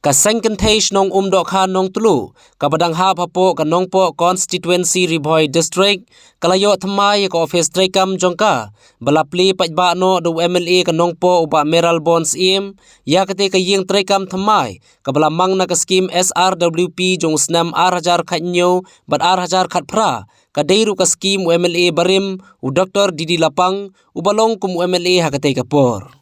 Kasengkentage nong umdokha nong tulu kabadang ha papo kanong po constituency Riboy district kalayo thamai ko office trekam jongka balapli pajba no do MLA kanong po uba Meral Bonds im ya kate kaying trekam thamai kabalamang na ka scheme SRWP jong snam 8000 khatnyo bat 8000 khat pra kadairu ka scheme MLA barim u Dr. Didi Lapang ubalong kum MLA hakate kapor.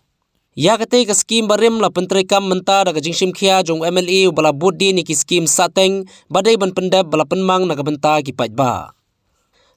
Ya kate ka scheme barim la pentrekam menta daga jingsim khia jong MLA bala budi ni ki scheme sateng badai ban pendap bala penmang na kabenta ki pajba.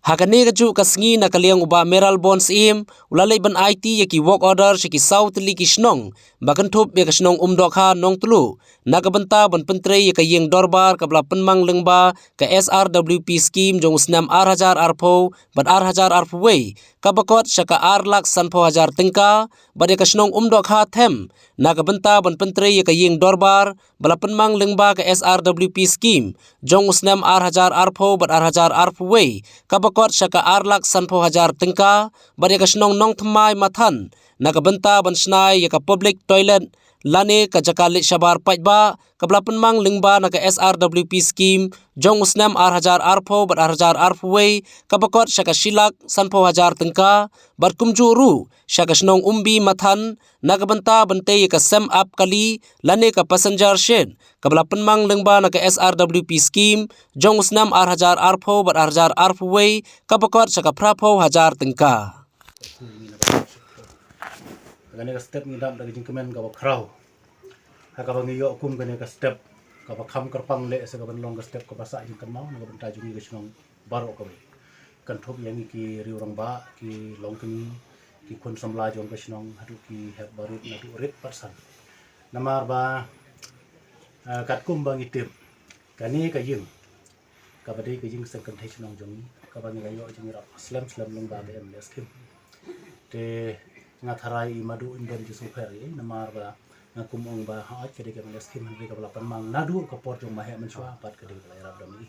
Hakane kaju kasngi na kaliang uba Meral Bonds im ulalai ban IT ya ki work order shi ki South li ki snong bakan thup ya ka snong umdokha nong tulu na kabenta ban pentre ya ka yeng dorbar kabla penmang lengba ka SRWP scheme jong snam 8000 arpo bat 8000 arpwe kabakot syaka arlak sanpo hajar tingka bade ka snong umdokha them na kabenta ban pentre ya ka yeng dorbar bala penmang lengba ka SRWP scheme jong snam 8000 arpo bat 8000 arpwe kabakot syaka arlak sanpo hajar tingka bade ka snong nong thamai mathan na kabenta ban snai ya ka public toilet lane ka jakalit syabar pajba kabla penmang lengba na ka SRWP scheme jong usnam 8000 arpo bat 8000 arpwe kabakot syaka silak sanpo hajar tengka bar kumju ru syaka snong umbi mathan na kabenta bante ya ka sem up kali lane ka passenger shed kabla penmang lengba na ka SRWP scheme jong usnam 8000 arpo bat 8000 arpwe kabakot syaka prapo hajar tengka. Kani ka step ngidam dari jingkemen ka kraw ha ka bangiyo kum kani ka step ka kham karpang le se ka ban long ka step ka basa jing kamau na ka ban tajungi ka snong baro ka kan thop yang ki riurang ba ki long ki kun samla jong ka snong hadu ki heb barit na du rit persan namar ba kat kum bang itip kani ka ying ka badai ka ying se kan thai snong jong ka bangi ga yo jing ra slam long ba em les kim te ngatharai madu indon ji superi namar ba ngakum ong ba ha kede ke mes kim handi ka bala panmang nadu ka por jong mahe menchwa pat kede ka irab dami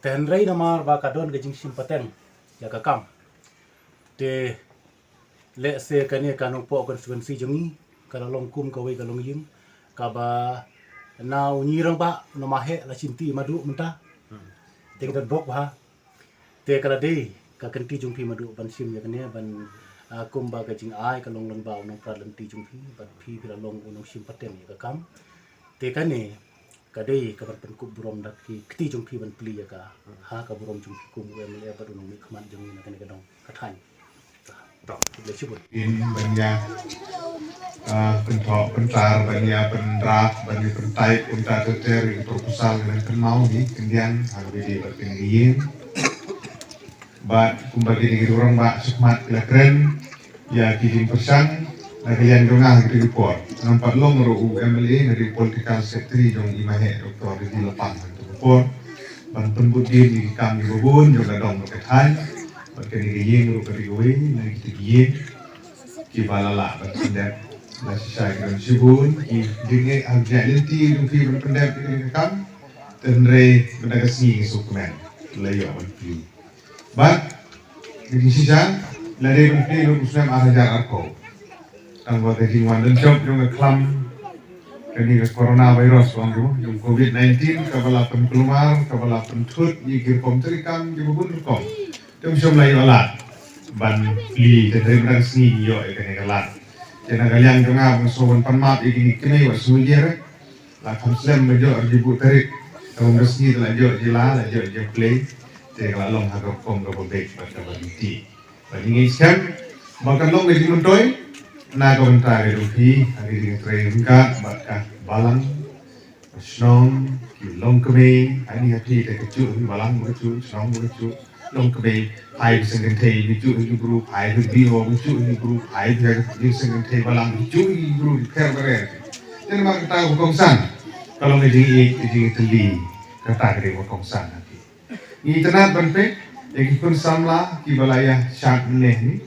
ten rei namar ba ka don ge jing simpaten ya ka kam te le se kane ka nong po constituency jongi ka long kum ka wei ka long yim ka ba na unyirang ba no mahe la cinti madu menta te ka bok ha te kala dei ka kenti jong pi madu ban sim ya kane ban kum ba ka jing ai ka long ba nong pralan ti jung phi ban phi pila long nong sim paten ka kam te ka ne ka dei ka ban ku burom dak ki ti jung phi ban pli ya ka ha ka burom jung kum em le ba nong mi khman jung na ka ne ka dong ka than to le chibut in banya pentok pentar banya pendrak banya pentai pentar ter proposal dengan kenmau ni kemudian harus di bertinggiin ba kumbagi di orang ba sukmat kelakren ya kijing persang na kalian dongah di report nampak long ro MLA dari political secretary dong imahe Dr. Didi Lapang untuk report ban pembudi di kami bubun juga dong ke thai ban kini yeng ro ke gowe na ki ki balala ban pendek na sisai kan sibun ki dinge agility dong ki ban pendek di kam tenre benagasni sukmen layo ban pli but di sisa lari mungkin lu muslim arajar arko anggo tadi wandan job yung klam kani coronavirus yung COVID-19 kabala keluar kabala pentut yigir komterikam di bubun kom yung siyom layo alat ban pli dari berasni yo kani kalat jana kalian yung abang soban panmap igini kini wasulyer la muslim bejo arjibu tarik kung resni la jo jila la jo play te la long ha ko kom ko bek ba ta ti ba ni ngam ba kan long ge muntoy na ko ta ge ru phi agi ding tre ka ba ka balang snong ki long ko be ani ha ti te ke chu balang mo chu snong mo chu long ko be pai sing te ni chu ni gru pai bi ho ni chu ni gru pai ge sing te balang chu ni gru ker bare te ma ta ko kong san kalau ge ding teli ka ta ge ko kong san internet banpe yang ikut samla ki balaya syak leh ni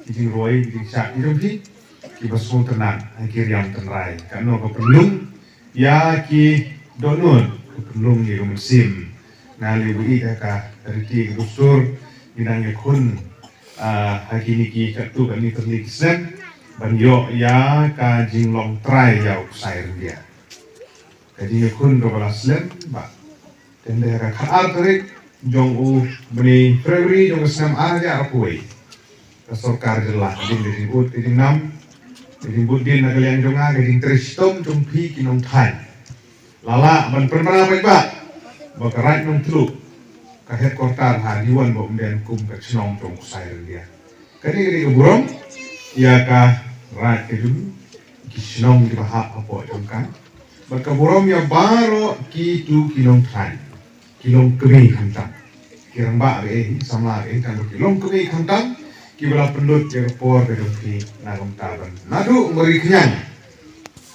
ki roy ki syak ni ki basung tenan akhir yang tenrai kano ko pelung ya ki donun ko pelung ni musim ngali wi ka riti gusur inang kun hakini ki katu kan ni terlik sen ban yo ya ka jinglong trai ya usair dia Jadi kun do balas lem ba. Dan daerah Khaar terik jong u beni Februari jong senam aja arpui. Kesorkar jelas ding disebut ding nam disebut din nagalian jonga ding tristom jong pi kinong thai. Lala ban pernah baik ba. Bakarat nong telu ka headquarter hariwan bo umben kum ka chnong jong sai dia. Kani ke burong ya ka rat ke dun kisnong di bahap apa jong kan. Berkaburom ya baro ki tu kilong thai. Kilong kemi kantang. Kirang ba sama kan kilong kemi kantang. Kibala pendut ya por ke dong pi nagam taban. Nadu ngeri kenyang.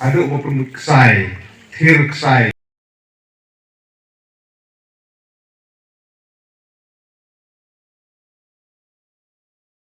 Adu mo pun ksai, thir ksai.